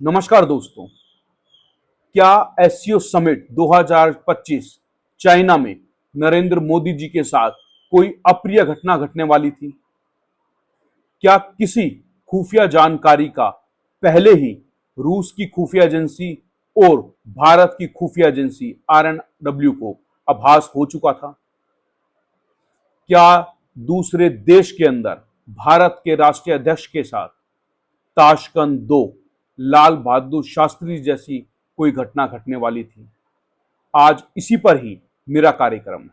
नमस्कार दोस्तों। क्या एससीओ समिट 2025 चाइना में नरेंद्र मोदी जी के साथ कोई अप्रिय घटना घटने वाली थी? क्या किसी खुफिया जानकारी का पहले ही रूस की खुफिया एजेंसी और भारत की खुफिया एजेंसी आरएनडब्ल्यू को आभास हो चुका था? क्या दूसरे देश के अंदर भारत के राष्ट्रीय अध्यक्ष के साथ ताशकंद 2 लाल बहादुर शास्त्री जैसी कोई घटना घटने वाली थी? आज इसी पर ही मेरा कार्यक्रम है।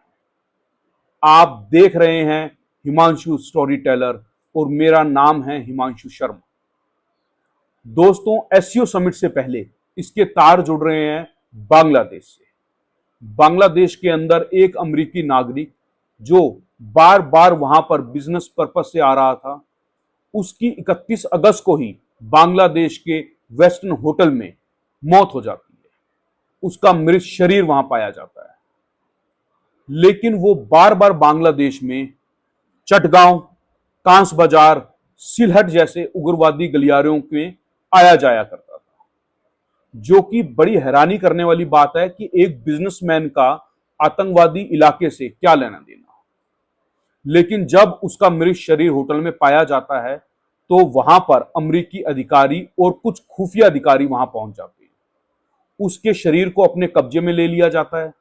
आप देख रहे हैं हिमांशु स्टोरी टेलर और मेरा नाम है हिमांशु शर्मा। दोस्तों, एससीओ समिट से पहले इसके तार जुड़ रहे हैं बांग्लादेश से। बांग्लादेश के अंदर एक अमेरिकी नागरिक जो बार बार वहां पर बिजनेस पर्पस से आ रहा था, उसकी 31 अगस्त को ही बांग्लादेश के वेस्टर्न होटल में मौत हो जाती है। उसका मृत शरीर वहां पाया जाता है। लेकिन वो बार बार बांग्लादेश में चटगांव, कांस बाजार, सिलहट जैसे उग्रवादी गलियारों में आया जाया करता था, जो कि बड़ी हैरानी करने वाली बात है कि एक बिजनेसमैन का आतंकवादी इलाके से क्या लेना देना। लेकिन जब उसका मृत शरीर होटल में पाया जाता है तो वहां पर अमेरिकी अधिकारी और कुछ खुफिया अधिकारी वहां पहुंच जाते हैं। उसके शरीर को अपने कब्जे में ले लिया जाता है।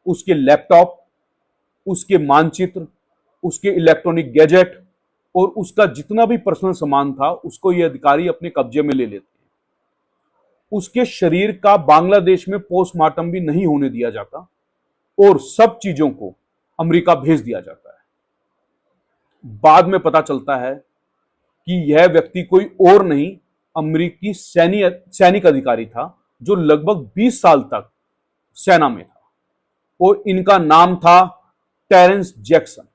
उसके लैपटॉप, उसके मानचित्र, उसके इलेक्ट्रॉनिक गैजेट और उसका जितना भी पर्सनल सामान था उसको ये अधिकारी अपने कब्जे में ले लेते हैं। उसके शरीर का बांग्लादेश में पोस्टमार्टम भी नहीं होने दिया जाता और सब चीजों को अमेरिका भेज दिया जाता है। बाद में पता चलता है कि यह व्यक्ति कोई और नहीं, अमेरिकी सैनिक अधिकारी था जो लगभग 20 साल तक सेना में था और इनका नाम था टेरेंस जैक्सन।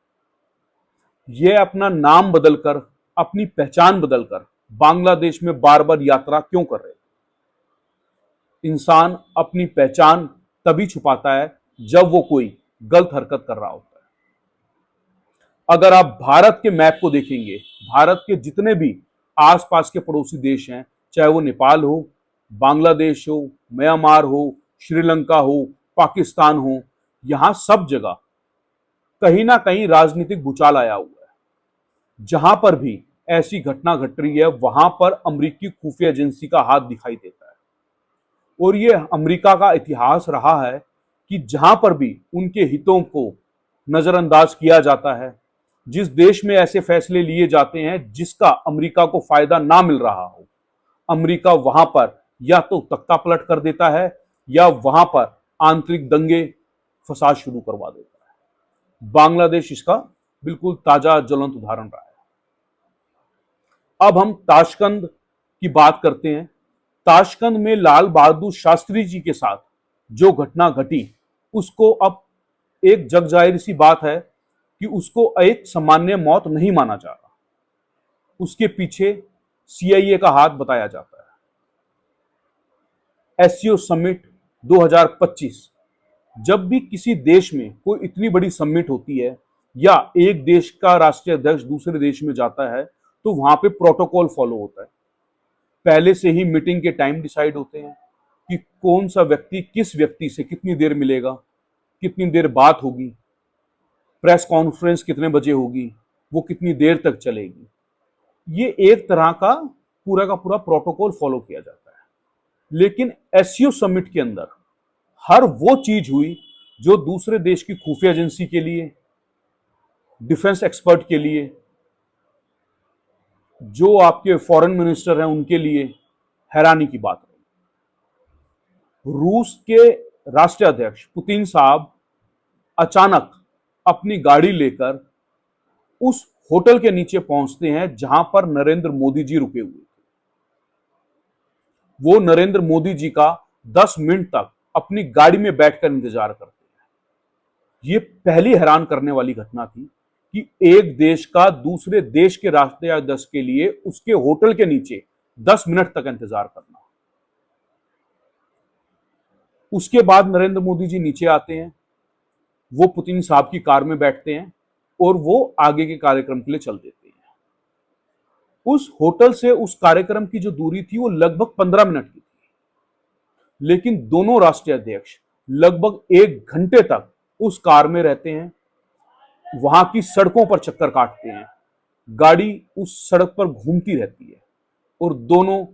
यह अपना नाम बदलकर, अपनी पहचान बदलकर बांग्लादेश में बार बार यात्रा क्यों कर रहे थे? इंसान अपनी पहचान तभी छुपाता है जब वो कोई गलत हरकत कर रहा होता है। अगर आप भारत के मैप को देखेंगे, भारत के जितने भी आसपास के पड़ोसी देश हैं, चाहे वो नेपाल हो, बांग्लादेश हो, म्यांमार हो, श्रीलंका हो, पाकिस्तान हो, यहां सब जगह कहीं ना कहीं राजनीतिक भूचाल आया हुआ है। जहां पर भी ऐसी घटना घट रही है वहां पर अमेरिकी खुफिया एजेंसी का हाथ दिखाई देता है। और यह अमेरिका का इतिहास रहा है कि जहां पर भी उनके हितों को नजरअंदाज किया जाता है, जिस देश में ऐसे फैसले लिए जाते हैं जिसका अमेरिका को फायदा ना मिल रहा हो, अमेरिका वहां पर या तो तख्ता पलट कर देता है या वहां पर आंतरिक दंगे फसाद शुरू करवा देता है। बांग्लादेश इसका बिल्कुल ताजा ज्वलंत उदाहरण रहा है। अब हम ताशकंद की बात करते हैं। ताशकंद में लाल बहादुर शास्त्री जी के साथ जो घटना घटी, उसको अब एक जग जाहिर सी बात है कि उसको एक सामान्य मौत नहीं माना जा रहा। उसके पीछे सीआईए का हाथ बताया जाता है। एससीओ समिट 2025, जब भी किसी देश में कोई इतनी बड़ी समिट होती है या एक देश का राष्ट्रीय अध्यक्ष दूसरे देश में जाता है तो वहां पे प्रोटोकॉल फॉलो होता है। पहले से ही मीटिंग के टाइम डिसाइड होते हैं कि कौन सा व्यक्ति किस व्यक्ति से कितनी देर मिलेगा, कितनी देर बात होगी, प्रेस कॉन्फ्रेंस कितने बजे होगी, वो कितनी देर तक चलेगी। ये एक तरह का पूरा प्रोटोकॉल फॉलो किया जाता है। लेकिन एससीओ समिट के अंदर हर वो चीज हुई जो दूसरे देश की खुफिया एजेंसी के लिए, डिफेंस एक्सपर्ट के लिए, जो आपके फॉरेन मिनिस्टर हैं उनके लिए हैरानी की बात रही। रूस के राष्ट्रीय अध्यक्ष पुतिन साहब अचानक अपनी गाड़ी लेकर उस होटल के नीचे पहुंचते हैं जहां पर नरेंद्र मोदी जी रुके हुए थे। वो नरेंद्र मोदी जी का 10 मिनट तक अपनी गाड़ी में बैठकर इंतजार करते हैं। ये पहली हैरान करने वाली घटना थी कि एक देश का दूसरे देश के राष्ट्रीय अध्यक्ष के लिए उसके होटल के नीचे 10 मिनट तक इंतजार करना। उसके बाद नरेंद्र मोदी जी नीचे आते हैं, वो पुतिन साहब की कार में बैठते हैं और वो आगे के कार्यक्रम के लिए चल देते हैं। उस होटल से उस कार्यक्रम की जो दूरी थी वो लगभग 15 मिनट की थी, लेकिन दोनों राष्ट्रीय अध्यक्ष लगभग 1 घंटे तक उस कार में रहते हैं, वहां की सड़कों पर चक्कर काटते हैं, गाड़ी उस सड़क पर घूमती रहती है और दोनों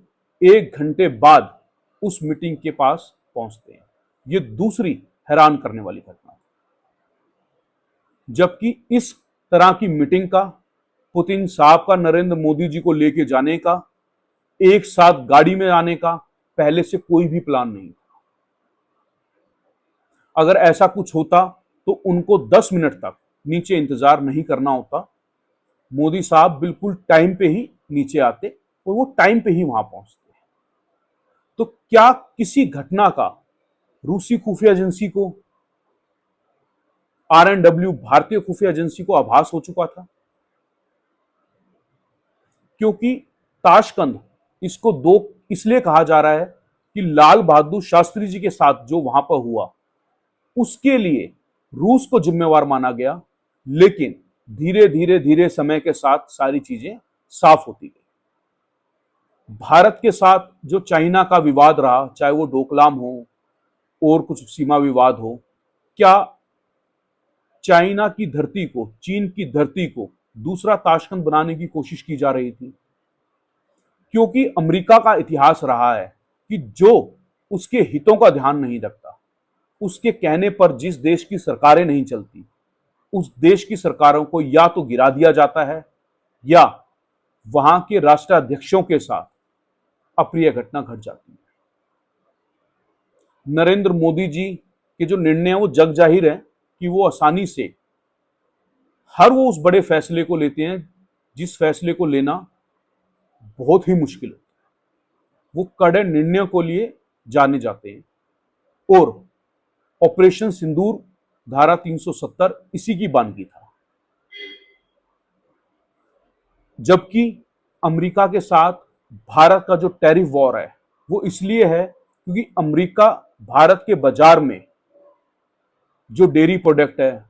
1 घंटे बाद उस मीटिंग के पास पहुंचते हैं। यह दूसरी हैरान करने वाली घटना। जबकि इस तरह की मीटिंग का, पुतिन साहब का नरेंद्र मोदी जी को लेके जाने का, एक साथ गाड़ी में आने का पहले से कोई भी प्लान नहीं था। अगर ऐसा कुछ होता तो उनको 10 मिनट तक नीचे इंतजार नहीं करना होता। मोदी साहब बिल्कुल टाइम पे ही नीचे आते और वो टाइम पे ही वहां पहुंचते। तो क्या किसी घटना का रूसी खुफिया एजेंसी को, RNW भारतीय खुफिया एजेंसी को आभास हो चुका था? क्योंकि ताशकंद इसको दो इसलिए कहा जा रहा है कि लाल बहादुर शास्त्री जी के साथ जो वहां पर हुआ उसके लिए रूस को जिम्मेवार माना गया, लेकिन धीरे धीरे धीरे समय के साथ सारी चीजें साफ होती गई। भारत के साथ जो चाइना का विवाद रहा, चाहे वो डोकलाम हो और कुछ सीमा विवाद हो, क्या चाइना की धरती को, चीन की धरती को दूसरा ताशकंद बनाने की कोशिश की जा रही थी? क्योंकि अमेरिका का इतिहास रहा है कि जो उसके हितों का ध्यान नहीं रखता, उसके कहने पर जिस देश की सरकारें नहीं चलती, उस देश की सरकारों को या तो गिरा दिया जाता है या वहां के राष्ट्राध्यक्षों के साथ अप्रिय घटना घट जाती है। नरेंद्र मोदी जी के जो निर्णय हैं वो जग जाहिर है कि वो आसानी से वो उस बड़े फैसले को लेते हैं जिस फैसले को लेना बहुत ही मुश्किल है। वो कड़े निर्णयों को लिए जाने जाते हैं और ऑपरेशन सिंदूर, धारा 370 इसी की बानगी था। जबकि अमेरिका के साथ भारत का जो टैरिफ वॉर है वो इसलिए है क्योंकि अमेरिका भारत के बाजार में जो डेयरी प्रोडक्ट है,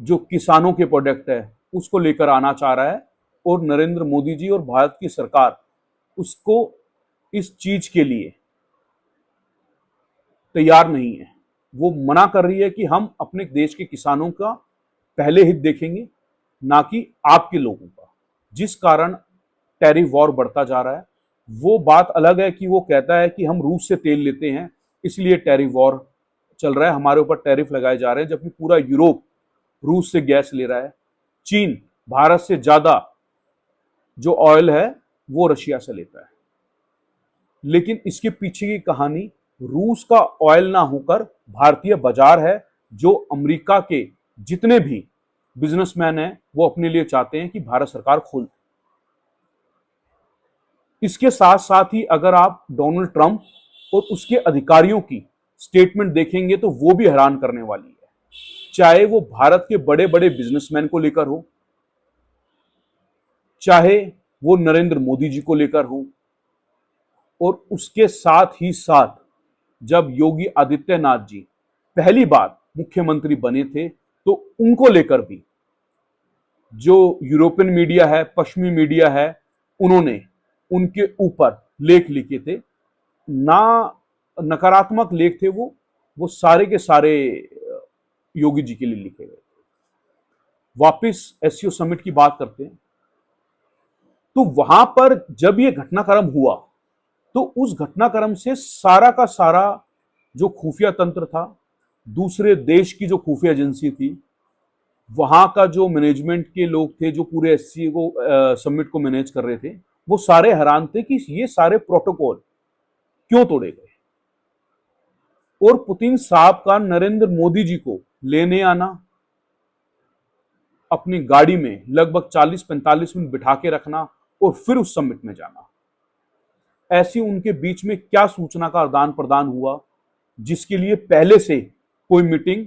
जो किसानों के प्रोडक्ट है, उसको लेकर आना चाह रहा है और नरेंद्र मोदी जी और भारत की सरकार उसको इस चीज के लिए तैयार नहीं है। वो मना कर रही है कि हम अपने देश के किसानों का पहले हित देखेंगे, ना कि आपके लोगों का। जिस कारण टैरिफ वॉर बढ़ता जा रहा है। वो बात अलग है कि वो कहता है कि हम रूस से तेल लेते हैं इसलिए टैरिफ वॉर चल रहा है, हमारे ऊपर टैरिफ लगाए जा रहे हैं, जबकि पूरा यूरोप रूस से गैस ले रहा है। चीन भारत से ज्यादा जो ऑयल है वो रशिया से लेता है। लेकिन इसके पीछे की कहानी रूस का ऑयल ना होकर भारतीय बाजार है, जो अमेरिका के जितने भी बिजनेसमैन हैं वो अपने लिए चाहते हैं कि भारत सरकार खोल। इसके साथ साथ ही अगर आप डोनाल्ड ट्रंप और उसके अधिकारियों की स्टेटमेंट देखेंगे तो वो भी हैरान करने वाली है। चाहे वो भारत के बड़े बड़े बिजनेसमैन को लेकर हो, चाहे वो नरेंद्र मोदी जी को लेकर हो, और उसके साथ ही साथ जब योगी आदित्यनाथ जी पहली बार मुख्यमंत्री बने थे तो उनको लेकर भी जो यूरोपियन मीडिया है, पश्चिमी मीडिया है, उन्होंने उनके ऊपर लेख लिखे थे। ना नकारात्मक लेख थे वो सारे के सारे योगी जी के लिए लिखे गए। वापस एससीओ समिट की बात करते हैं तो वहां पर जब ये घटनाक्रम हुआ तो उस घटनाक्रम से सारा का सारा जो खुफिया तंत्र था, दूसरे देश की जो खुफिया एजेंसी थी, वहां का जो मैनेजमेंट के लोग थे जो पूरे एससीओ समिट को मैनेज कर रहे थे, वो सारे हैरान थे कि ये सारे प्रोटोकॉल क्यों तोड़े गए। और पुतिन साहब का नरेंद्र मोदी जी को लेने आना, अपनी गाड़ी में लगभग 40-45 मिनट बिठा के रखना और फिर उस समिट में जाना, ऐसी उनके बीच में क्या सूचना का आदान प्रदान हुआ जिसके लिए पहले से कोई मीटिंग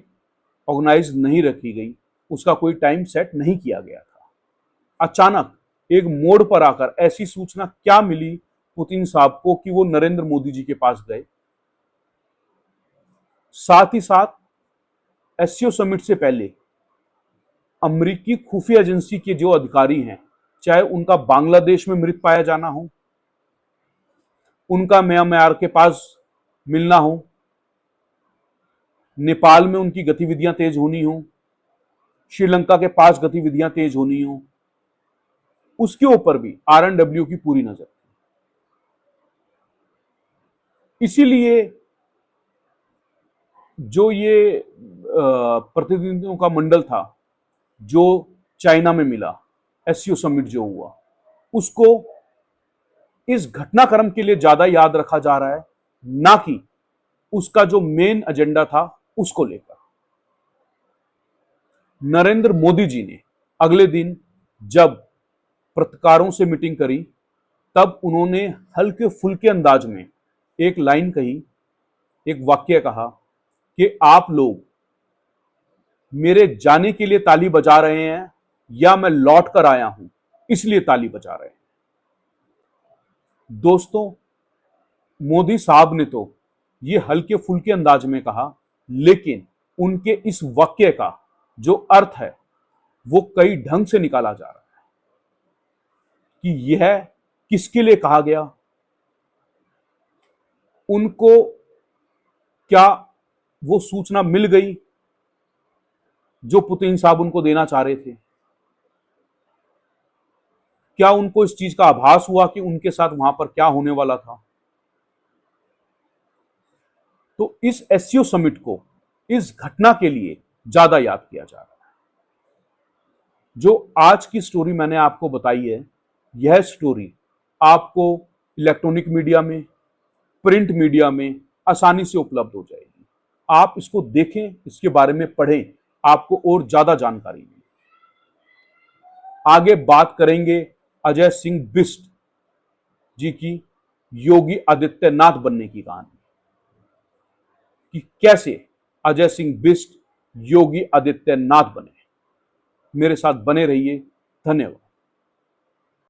ऑर्गेनाइज नहीं रखी गई, उसका कोई टाइम सेट नहीं किया गया था। अचानक एक मोड़ पर आकर ऐसी सूचना क्या मिली पुतिन साहब को कि वो नरेंद्र मोदी जी के पास गए। साथ ही साथ एससीओ समिट से पहले अमेरिकी खुफिया एजेंसी के जो अधिकारी हैं, चाहे उनका बांग्लादेश में मृत पाया जाना हो, उनका म्यांमार के पास मिलना हो, नेपाल में उनकी गतिविधियां तेज होनी हो, श्रीलंका के पास गतिविधियां तेज होनी हो, उसके ऊपर भी आरएनडब्ल्यू की पूरी नजर। इसीलिए जो ये प्रतिनिधियों का मंडल था जो चाइना में मिला, एससीओ समिट जो हुआ, उसको इस घटनाक्रम के लिए ज्यादा याद रखा जा रहा है, ना कि उसका जो मेन एजेंडा था उसको लेकर। नरेंद्र मोदी जी ने अगले दिन जब पत्रकारों से मीटिंग करी, तब उन्होंने हल्के फुल्के अंदाज में एक लाइन कही, एक वाक्य कहा कि आप लोग मेरे जाने के लिए ताली बजा रहे हैं या मैं लौट कर आया हूं इसलिए ताली बजा रहे हैं। दोस्तों, मोदी साहब ने तो ये हल्के फुल्के अंदाज में कहा, लेकिन उनके इस वाक्य का जो अर्थ है वो कई ढंग से निकाला जा रहा है कि यह किसके लिए कहा गया, उनको क्या वो सूचना मिल गई जो पुतिन साहब उनको देना चाह रहे थे, क्या उनको इस चीज का आभास हुआ कि उनके साथ वहां पर क्या होने वाला था। तो इस एससीओ समिट को इस घटना के लिए ज्यादा याद किया जा रहा है। जो आज की स्टोरी मैंने आपको बताई है, यह स्टोरी आपको इलेक्ट्रॉनिक मीडिया में, प्रिंट मीडिया में आसानी से उपलब्ध हो जाएगी। आप इसको देखें, इसके बारे में पढ़ें, आपको और ज्यादा जानकारी मिलेगी। आगे बात करेंगे अजय सिंह बिष्ट जी की योगी आदित्यनाथ बनने की कहानी, कि कैसे अजय सिंह बिष्ट योगी आदित्यनाथ बने। मेरे साथ बने रहिए। धन्यवाद।